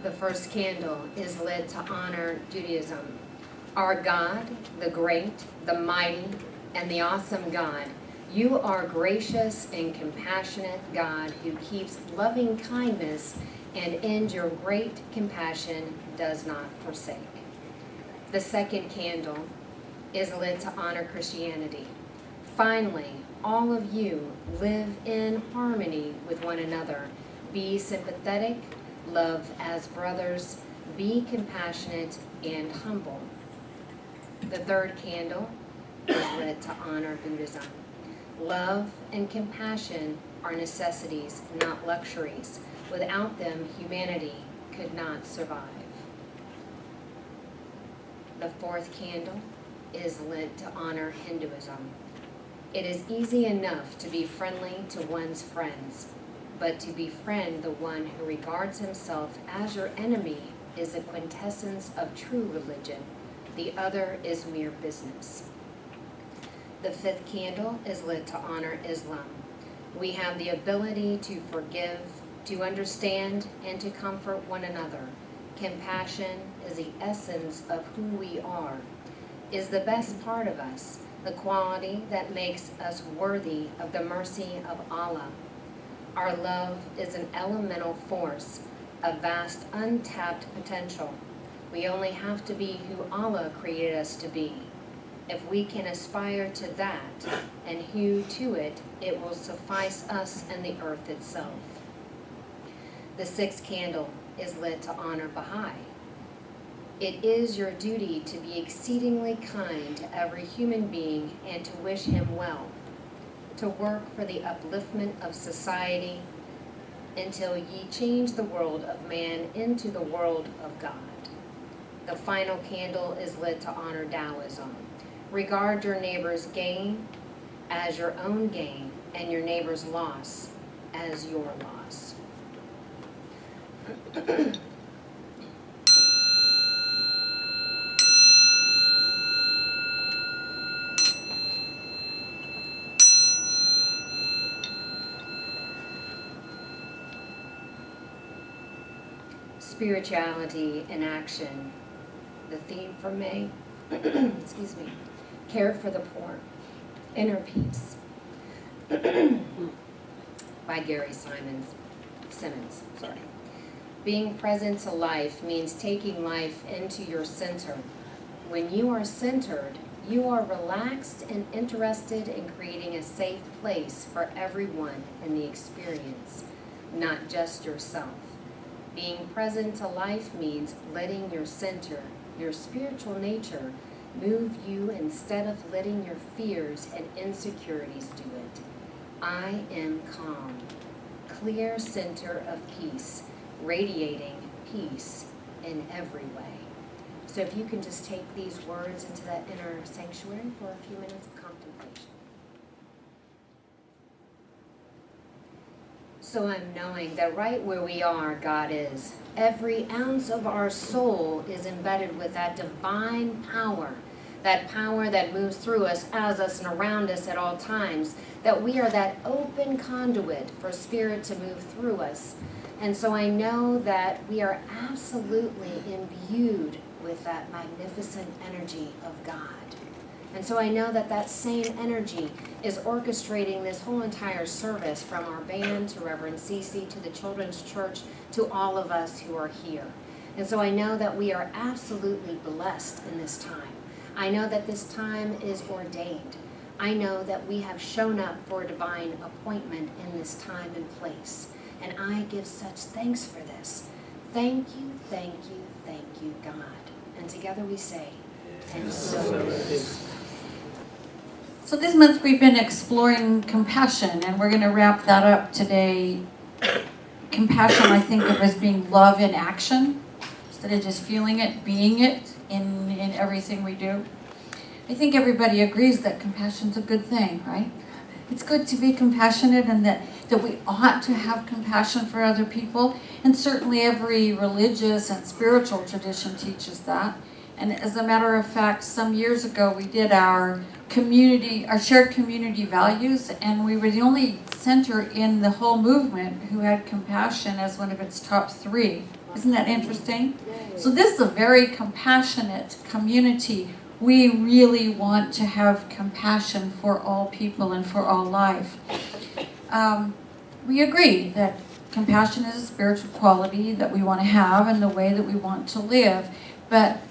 The first candle is lit to honor Judaism. Our God, the great, the mighty, and the awesome God, you are gracious and compassionate God who keeps loving kindness and in your great compassion does not forsake. The second candle is lit to honor Christianity. Finally, all of you live in harmony with one another. Be sympathetic, love as brothers, be compassionate and humble. The third candle is lit to honor Buddhism. Love and compassion are necessities, not luxuries. Without them, humanity could not survive. The fourth candle is lit to honor Hinduism. It is easy enough to be friendly to one's friends, but to befriend the one who regards himself as your enemy is the quintessence of true religion. The other is mere business. The fifth candle is lit to honor Islam. We have the ability to forgive, to understand, and to comfort one another. Compassion is the essence of who we are, is the best part of us, the quality that makes us worthy of the mercy of Allah. Our love is an elemental force, a vast untapped potential. We only have to be who Allah created us to be. If we can aspire to that and hew to it, it will suffice us and the earth itself. The sixth candle is lit to honor Baha'i. It is your duty to be exceedingly kind to every human being and to wish him well, to work for the upliftment of society until ye change the world of man into the world of God. The final candle is lit to honor Taoism. Regard your neighbor's gain as your own gain and your neighbor's loss as your loss. Spirituality in action. The theme for May, excuse me, care for the poor, inner peace, by Gary Simmons. Being present to life means taking life into your center. When you are centered, you are relaxed and interested in creating a safe place for everyone in the experience, not just yourself. Being present to life means letting your center, your spiritual nature, move you instead of letting your fears and insecurities do it. I am calm, clear center of peace, radiating peace in every way. So if you can just take these words into that inner sanctuary for a few minutes of contemplation. So I'm knowing that right where we are, God is. Every ounce of our soul is embedded with that divine power that moves through us, as us, and around us at all times, that we are that open conduit for Spirit to move through us. And so I know that we are absolutely imbued with that magnificent energy of God. And so I know that that same energy is orchestrating this whole entire service, from our band to Reverend Cece to the Children's Church to all of us who are here. And so I know that we are absolutely blessed in this time. I know that this time is ordained. I know that we have shown up for a divine appointment in this time and place. And I give such thanks for this. Thank you, thank you, thank you, God. And together we say, and so it is. So this month we've been exploring compassion, and we're going to wrap that up today. Compassion, I think of as being love in action, instead of just feeling it, being it in everything we do. I think everybody agrees that compassion's a good thing, right? It's good to be compassionate, and that we ought to have compassion for other people. And certainly every religious and spiritual tradition teaches that. And as a matter of fact, some years ago we did our shared community values, and we were the only center in the whole movement who had compassion as one of its top 3. Isn't that interesting? So this is a very compassionate community. We really want to have compassion for all people and for all life. We agree that compassion is a spiritual quality that we want to have and the way that we want to live. But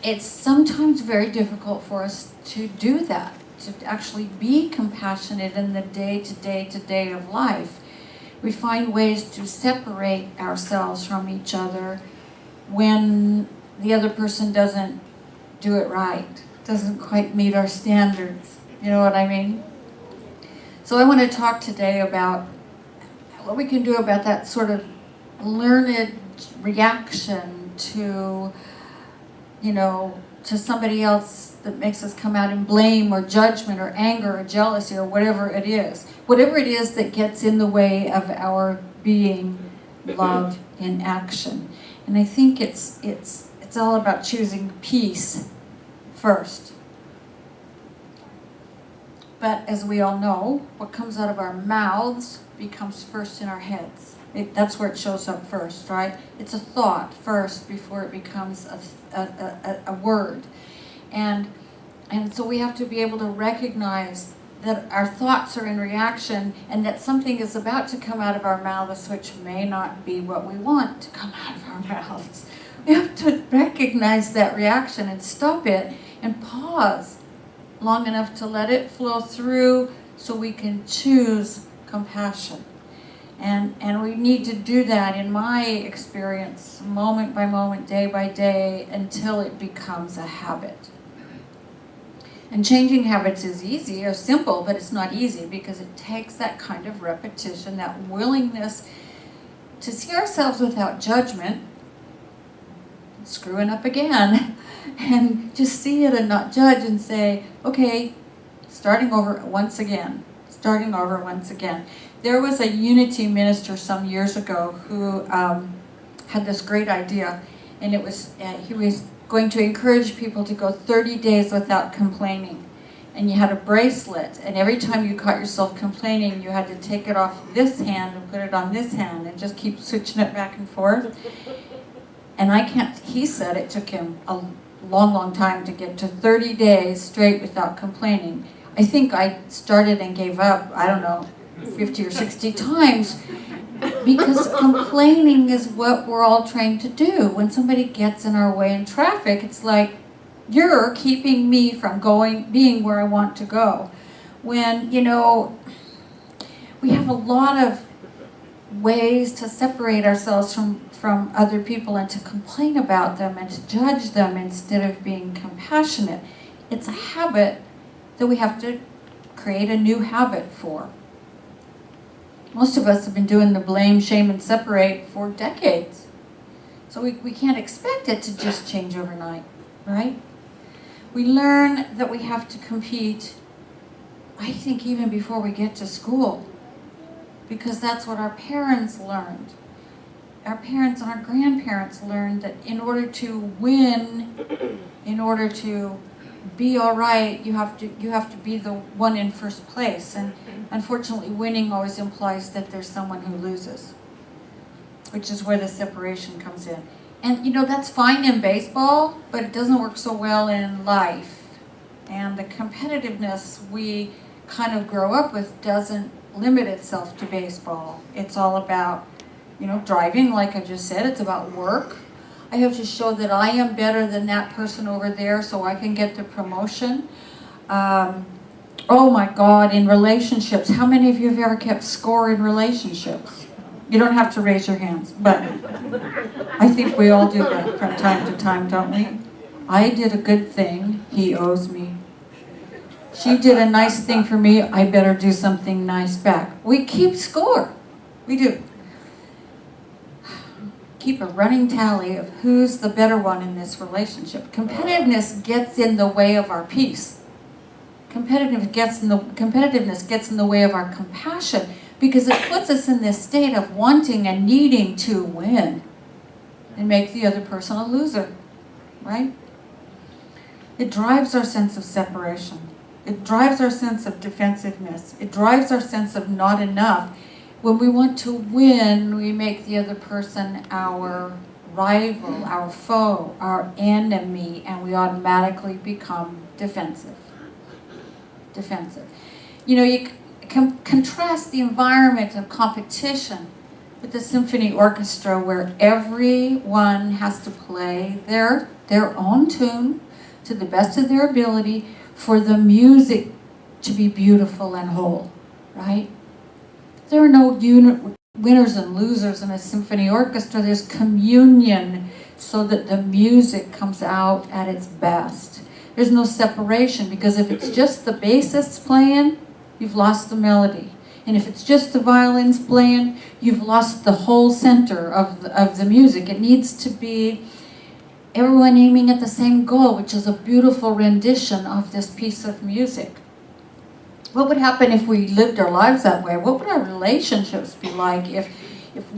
it's sometimes very difficult for us to do that, to actually be compassionate in the day of life. We find ways to separate ourselves from each other when the other person doesn't do it right, doesn't quite meet our standards. You know what I mean? So I want to talk today about what we can do about that sort of learned reaction to, to somebody else that makes us come out in blame or judgment or anger or jealousy or whatever it is. Whatever it is that gets in the way of our being love in action. And I think it's all about choosing peace first. But as we all know, what comes out of our mouths becomes first in our heads. That's where it shows up first, right? It's a thought first before it becomes a word. And so we have to be able to recognize that our thoughts are in reaction and that something is about to come out of our mouths which may not be what we want to come out of our mouths. We have to recognize that reaction and stop it and pause long enough to let it flow through so we can choose compassion. And we need to do that, in my experience, moment by moment, day by day, until it becomes a habit. And changing habits is easy or simple, but it's not easy because it takes that kind of repetition, that willingness to see ourselves without judgment, screwing up again, and just see it and not judge and say, okay, starting over once again. There was a unity minister some years ago who had this great idea, and it was he was going to encourage people to go 30 days without complaining. And you had a bracelet, and every time you caught yourself complaining, you had to take it off this hand and put it on this hand and just keep switching it back and forth. And he said it took him a long time to get to 30 days straight without complaining. I think I started and gave up, 50 or 60 times, because complaining is what we're all trained to do. When somebody gets in our way in traffic, it's like, you're keeping me from being where I want to go. When, we have a lot of ways to separate ourselves from other people and to complain about them and to judge them instead of being compassionate. It's a habit that we have to create a new habit for. Most of us have been doing the blame, shame, and separate for decades. So we can't expect it to just change overnight, right? We learn that we have to compete, I think, even before we get to school, because that's what our parents learned. Our parents and our grandparents learned that in order to win, in order to be all right, you have to be the one in first place. And unfortunately, winning always implies that there's someone who loses, which is where the separation comes in. And that's fine in baseball, but it doesn't work so well in life. And the competitiveness we kind of grow up with doesn't limit itself to baseball. It's all about, driving, like I just said. It's about work. I have to show that I am better than that person over there so I can get the promotion. Oh my God, in relationships, how many of you have ever kept score in relationships? You don't have to raise your hands, but I think we all do that from time to time, don't we? I did a good thing, he owes me. She did a nice thing for me, I better do something nice back. We keep score. We do. Keep a running tally of who's the better one in this relationship. Competitiveness gets in the way of our peace. Competitiveness gets in the way of our compassion because it puts us in this state of wanting and needing to win and make the other person a loser, right? It drives our sense of separation. It drives our sense of defensiveness. It drives our sense of not enough. When we want to win, we make the other person our rival, our foe, our enemy, and we automatically become defensive. Defensive. You know, you can contrast the environment of competition with the symphony orchestra where everyone has to play their own tune to the best of their ability for the music to be beautiful and whole, right? There are no winners and losers in a symphony orchestra. There's communion so that the music comes out at its best. There's no separation, because if it's just the bassists playing, you've lost the melody. And if it's just the violins playing, you've lost the whole center of the music. It needs to be everyone aiming at the same goal, which is a beautiful rendition of this piece of music. What would happen if we lived our lives that way? What would our relationships be like if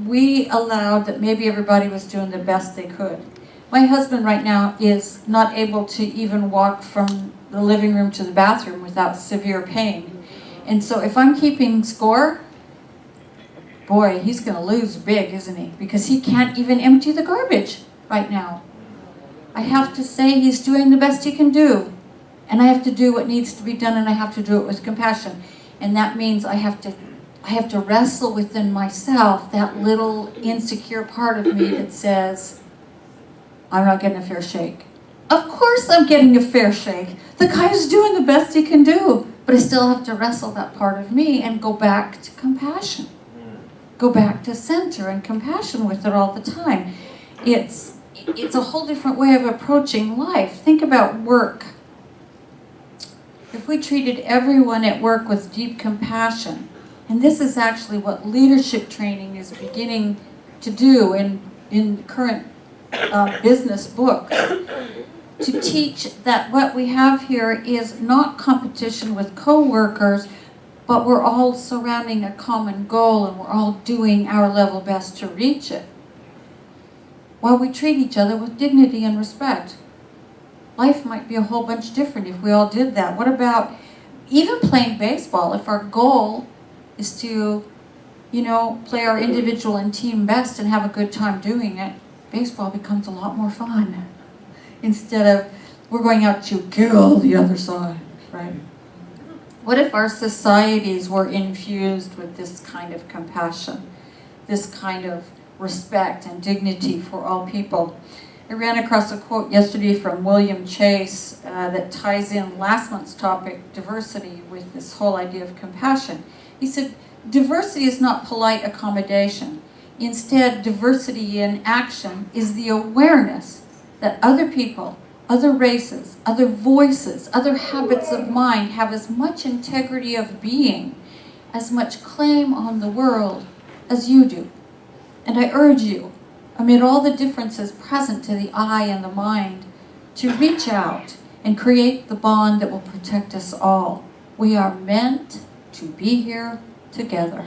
we allowed that maybe everybody was doing the best they could? My husband right now is not able to even walk from the living room to the bathroom without severe pain. And so if I'm keeping score, boy, he's going to lose big, isn't he? Because he can't even empty the garbage right now. I have to say he's doing the best he can do. And I have to do what needs to be done, and I have to do it with compassion. And that means I have to wrestle within myself that little insecure part of me that says, I'm not getting a fair shake. Of course I'm getting a fair shake. The guy's doing the best he can do. But I still have to wrestle that part of me and go back to compassion. Go back to center and compassion with it all the time. It's a whole different way of approaching life. Think about work. If we treated everyone at work with deep compassion, and this is actually what leadership training is beginning to do in current business books, to teach that what we have here is not competition with co-workers, but we're all surrounding a common goal and we're all doing our level best to reach it. While we treat each other with dignity and respect. Life might be a whole bunch different if we all did that. What about even playing baseball? If our goal is to, play our individual and team best and have a good time doing it, baseball becomes a lot more fun. Instead of we're going out to kill the other side, right? What if our societies were infused with this kind of compassion, this kind of respect and dignity for all people? I ran across a quote yesterday from William Chase that ties in last month's topic, diversity, with this whole idea of compassion. He said, diversity is not polite accommodation. Instead, diversity in action is the awareness that other people, other races, other voices, other habits of mind have as much integrity of being, as much claim on the world as you do. And I urge you, amid all the differences present to the eye and the mind, to reach out and create the bond that will protect us all. We are meant to be here together.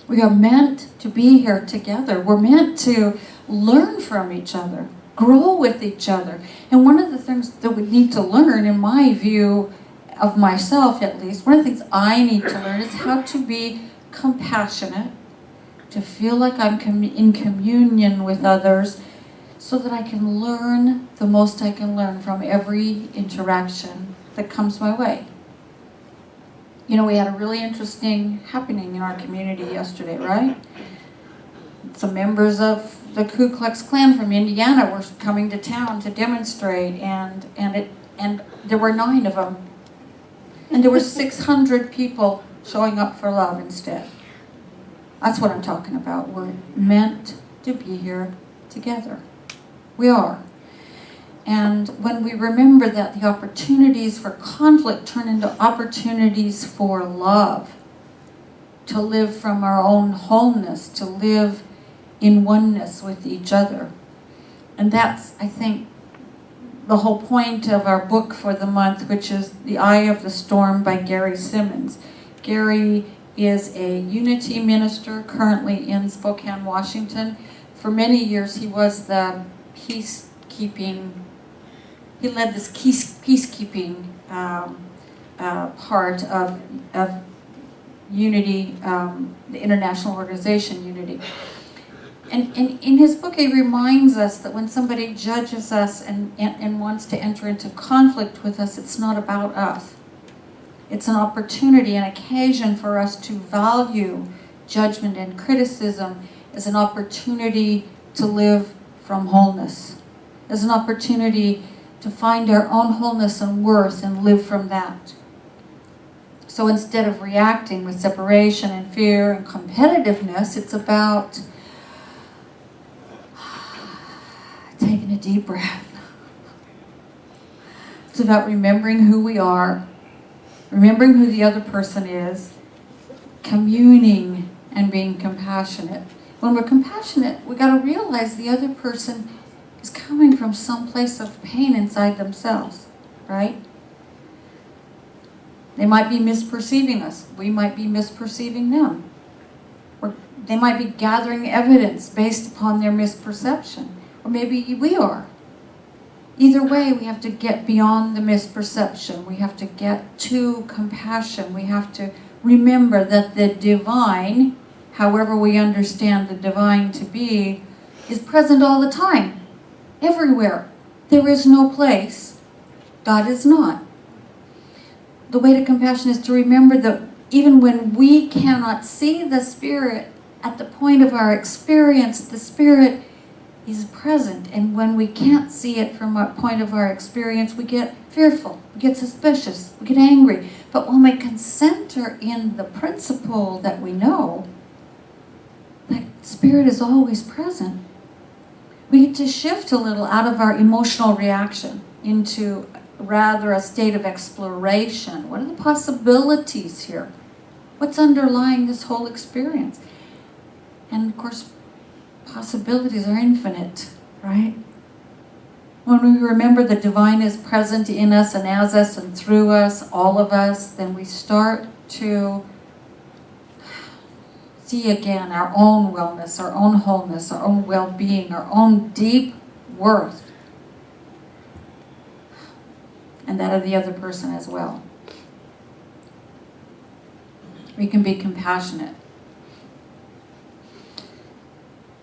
We are meant to be here together. We're meant to learn from each other, grow with each other. And one of the things that we need to learn, in my view of myself at least, one of the things I need to learn is how to be compassionate, to feel like I'm in communion with others, so that I can learn the most I can learn from every interaction that comes my way. We had a really interesting happening in our community yesterday, right? Some members of the Ku Klux Klan from Indiana were coming to town to demonstrate, and there were 9 of them. And there were 600 people showing up for love instead. That's what I'm talking about. We're meant to be here together. We are. And when we remember that the opportunities for conflict turn into opportunities for love, to live from our own wholeness, to live in oneness with each other. And that's, I think, the whole point of our book for the month, which is The Eye of the Storm by Gary Simmons. Gary is a unity minister currently in Spokane, Washington. For many years he was the he led this peacekeeping part of Unity, the international organization Unity. And in his book, he reminds us that when somebody judges us and wants to enter into conflict with us, it's not about us. It's an opportunity, an occasion for us to value judgment and criticism as an opportunity to live from wholeness, as an opportunity to find our own wholeness and worth and live from that. So instead of reacting with separation and fear and competitiveness, it's about taking a deep breath. It's about remembering who we are, remembering who the other person is, communing and being compassionate. When we're compassionate, we got to realize the other person is coming from some place of pain inside themselves, right? They might be misperceiving us. We might be misperceiving them. Or they might be gathering evidence based upon their misperception. Or maybe we are. Either way, we have to get beyond the misperception. We have to get to compassion. We have to remember that the divine, however we understand the divine to be, is present all the time, everywhere. There is no place God is not. The way to compassion is to remember that even when we cannot see the Spirit at the point of our experience, the Spirit is present. And when we can't see it from a point of our experience, we get fearful, we get suspicious, we get angry. But when we can center in the principle that we know, that Spirit is always present, we get to shift a little out of our emotional reaction into rather a state of exploration. What are the possibilities here? What's underlying this whole experience? And of course, possibilities are infinite, right? When we remember the divine is present in us and as us and through us, all of us, then we start to see again our own wellness, our own wholeness, our own well-being, our own deep worth, and that of the other person as well. We can be compassionate.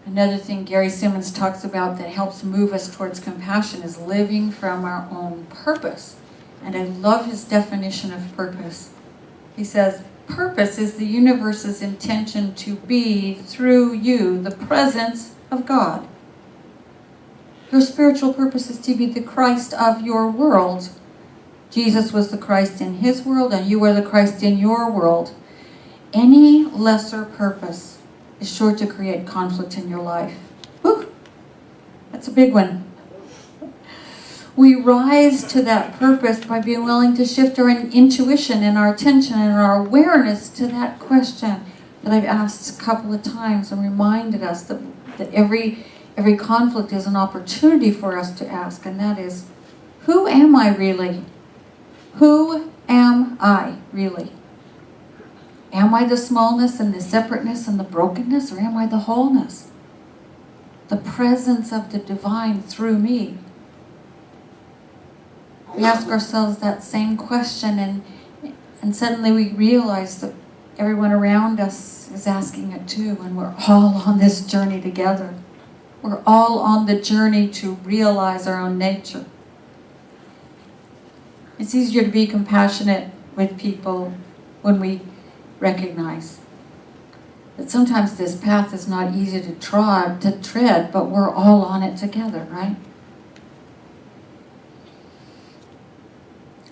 Another thing Gary Simmons talks about that helps move us towards compassion is living from our own purpose. And I love his definition of purpose. He says, purpose is the universe's intention to be, through you, the presence of God. Your spiritual purpose is to be the Christ of your world. Jesus was the Christ in his world, and you are the Christ in your world. Any lesser purpose is sure to create conflict in your life. Whew, that's a big one. We rise to that purpose by being willing to shift our intuition and our attention and our awareness to that question that I've asked a couple of times and reminded us that every conflict is an opportunity for us to ask, and that is, who am I really? Who am I really? Am I the smallness and the separateness and the brokenness, or am I the wholeness? The presence of the divine through me. We ask ourselves that same question, and suddenly we realize that everyone around us is asking it too, and we're all on this journey together. We're all on the journey to realize our own nature. It's easier to be compassionate with people when we recognize that sometimes this path is not easy to tread, but we're all on it together, right?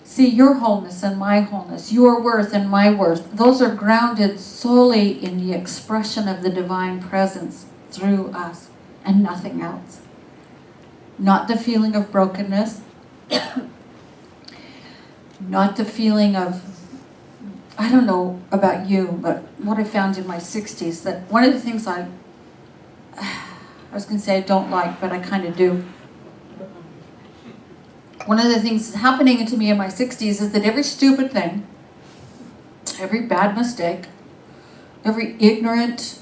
See, your wholeness and my wholeness, your worth and my worth, those are grounded solely in the expression of the divine presence through us and nothing else. Not the feeling of brokenness, not the feeling of, I don't know about you, but what I found in my 60s, that one of the things I was going to say I don't like, but I kind of do. One of the things happening to me in my 60s is that every stupid thing, every bad mistake, every ignorant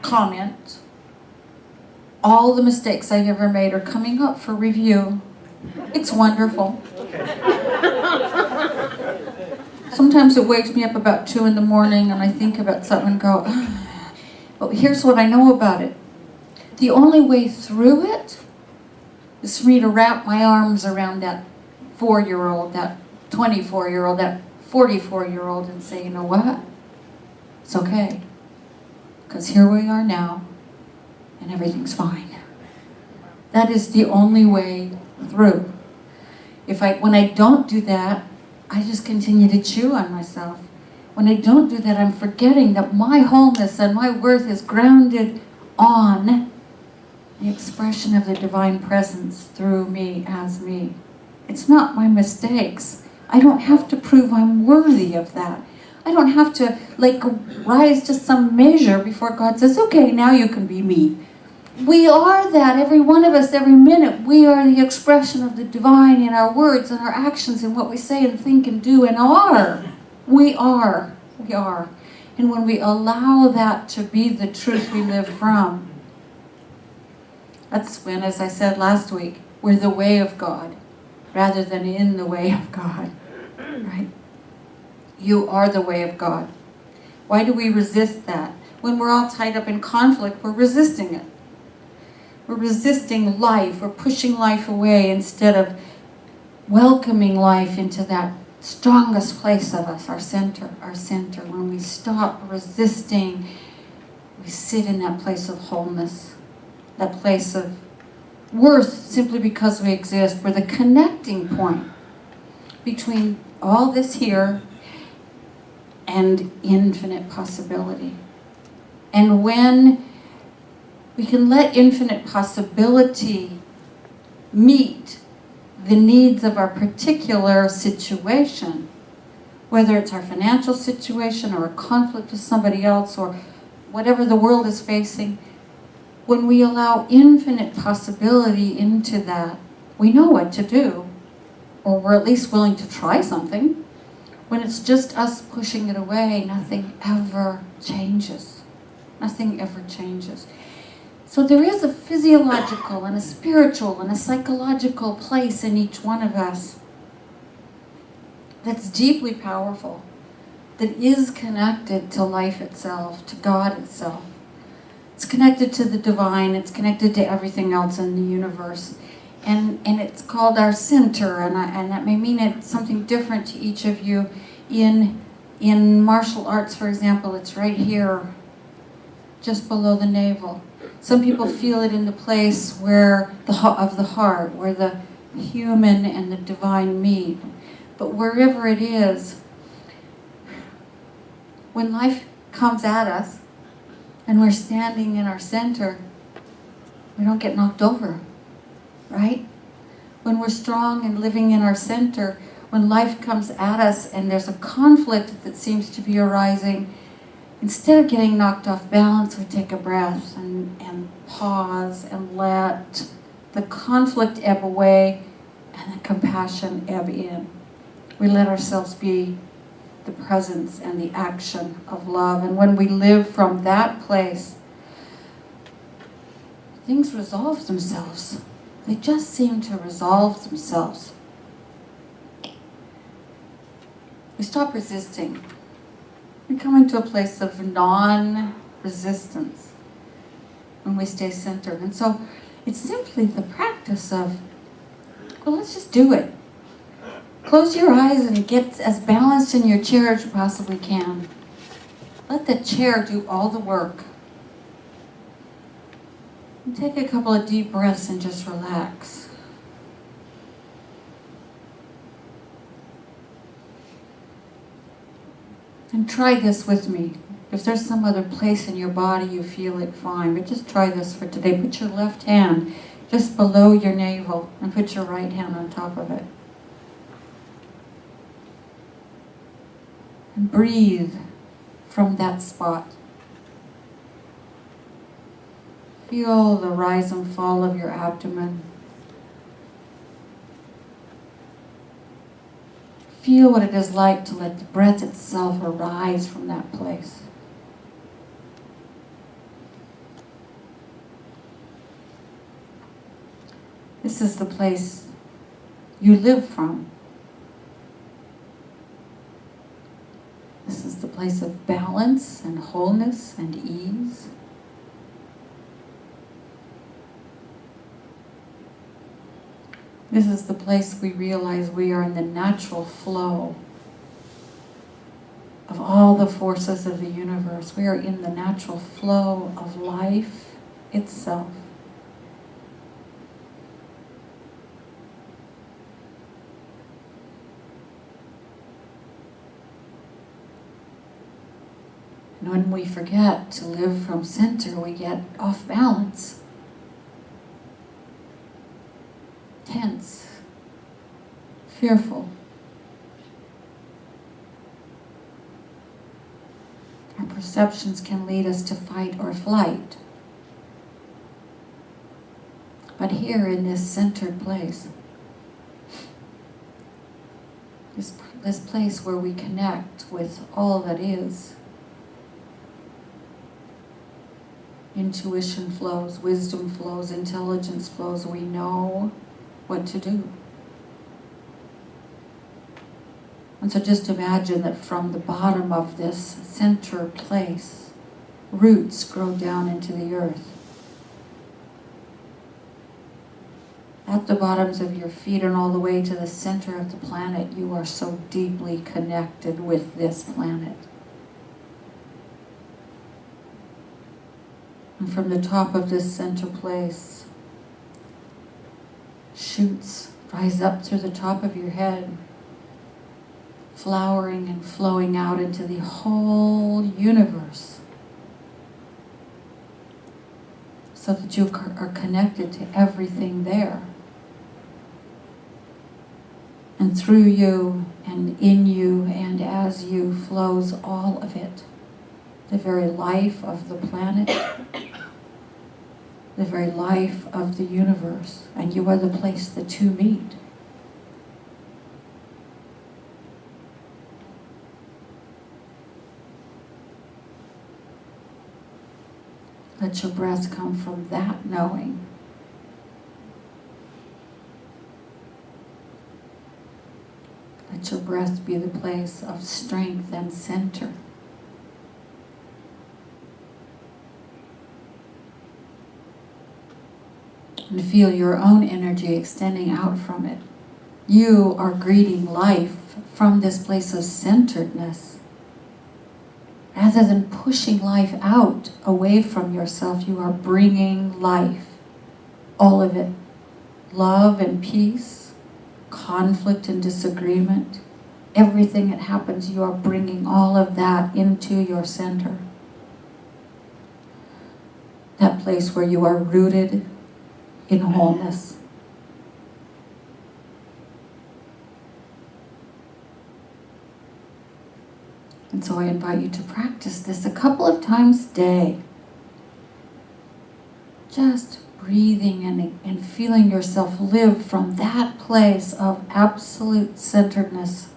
comment, all the mistakes I've ever made are coming up for review. It's wonderful. Sometimes it wakes me up about 2 in the morning and I think about something and go, But here's what I know about it. The only way through it is for me to wrap my arms around that 4-year-old, that 24-year-old, that 44-year-old and say, you know what? It's okay. Because here we are now, and everything's fine. That is the only way through. When I don't do that, I just continue to chew on myself. When I don't do that, I'm forgetting that my wholeness and my worth is grounded on the expression of the divine presence through me as me. It's not my mistakes. I don't have to prove I'm worthy of that. I don't have to rise to some measure before God says, okay, now you can be me. We are that, every one of us, every minute. We are the expression of the divine in our words and our actions and what we say and think and do and are. We are. We are. And when we allow that to be the truth we live from, that's when, as I said last week, we're the way of God rather than in the way of God. Right? You are the way of God. Why do we resist that? When we're all tied up in conflict, we're resisting it. We're resisting life. We're pushing life away instead of welcoming life into that strongest place of us, our center, our center. When we stop resisting, we sit in that place of wholeness, that place of worth simply because we exist. We're the connecting point between all this here and infinite possibility. And when we can let infinite possibility meet the needs of our particular situation, whether it's our financial situation or a conflict with somebody else or whatever the world is facing, when we allow infinite possibility into that, we know what to do, or we're at least willing to try something. When it's just us pushing it away, nothing ever changes. Nothing ever changes. So there is a physiological and a spiritual and a psychological place in each one of us that's deeply powerful, that is connected to life itself, to God itself. It's connected to the divine, it's connected to everything else in the universe. And it's called our center, and that may mean it's something different to each of you. In martial arts, for example, it's right here, just below the navel. Some people feel it in the place where of the heart, where the human and the divine meet. But wherever it is, when life comes at us and we're standing in our center, we don't get knocked over, right? When we're strong and living in our center, when life comes at us and there's a conflict that seems to be arising, instead of getting knocked off balance, we take a breath and pause and let the conflict ebb away and the compassion ebb in. We let ourselves be the presence and the action of love. And when we live from that place, things resolve themselves. They just seem to resolve themselves. We stop resisting. We come into a place of non-resistance when we stay centered. And so it's simply the practice of, well, let's just do it. Close your eyes and get as balanced in your chair as you possibly can. Let the chair do all the work. And take a couple of deep breaths and just relax. And try this with me. If there's some other place in your body you feel it, fine. But just try this for today. Put your left hand just below your navel and put your right hand on top of it. And breathe from that spot. Feel the rise and fall of your abdomen. Feel what it is like to let the breath itself arise from that place. This is the place you live from. This is the place of balance and wholeness and ease. This is the place we realize we are in the natural flow of all the forces of the universe. We are in the natural flow of life itself. And when we forget to live from center, we get off balance, tense, fearful. Our perceptions can lead us to fight or flight. But here in this centered place, this place where we connect with all that is, intuition flows, wisdom flows, intelligence flows. We know what to do. And so just imagine that from the bottom of this center place, roots grow down into the earth. At the bottoms of your feet and all the way to the center of the planet, you are so deeply connected with this planet. And from the top of this center place, shoots rise up through the top of your head, flowering and flowing out into the whole universe, so that you are connected to everything there. And through you and in you and as you flows all of it, the very life of the planet, the very life of the universe, and you are the place the two meet. Let your breath come from that knowing. Let your breath be the place of strength and center. And feel your own energy extending out from it. You are greeting life from this place of centeredness. Rather than pushing life out, away from yourself, you are bringing life. All of it. Love and peace, conflict and disagreement. Everything that happens, you are bringing all of that into your center. That place where you are rooted in wholeness. And so I invite you to practice this a couple of times a day. Just breathing and feeling yourself live from that place of absolute centeredness,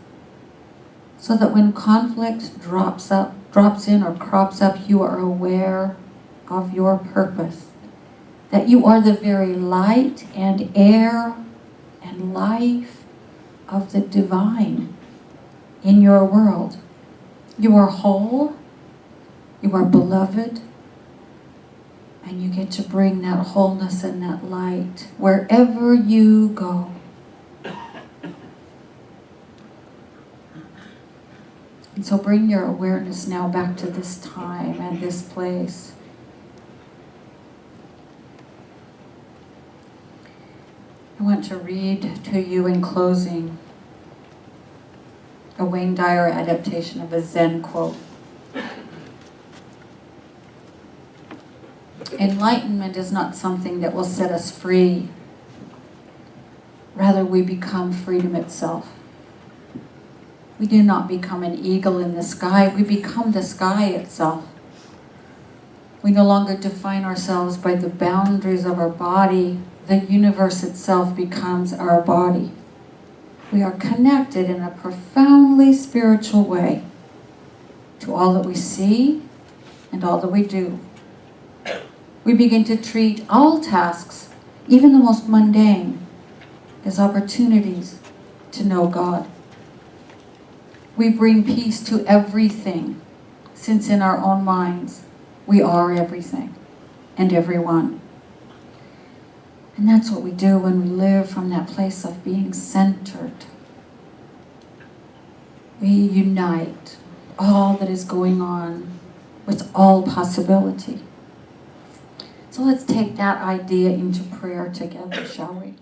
so that when conflict drops in or crops up, you are aware of your purpose. That you are the very light and air and life of the divine in your world. You are whole, you are beloved, and you get to bring that wholeness and that light wherever you go. And so bring your awareness now back to this time and this place. I want to read to you in closing a Wayne Dyer adaptation of a Zen quote. Enlightenment is not something that will set us free. Rather, we become freedom itself. We do not become an eagle in the sky. We become the sky itself. We no longer define ourselves by the boundaries of our body. The universe itself becomes our body. We are connected in a profoundly spiritual way to all that we see and all that we do. We begin to treat all tasks, even the most mundane, as opportunities to know God. We bring peace to everything, since in our own minds we are everything and everyone. And that's what we do when we live from that place of being centered. We unite all that is going on with all possibility. So let's take that idea into prayer together, shall we?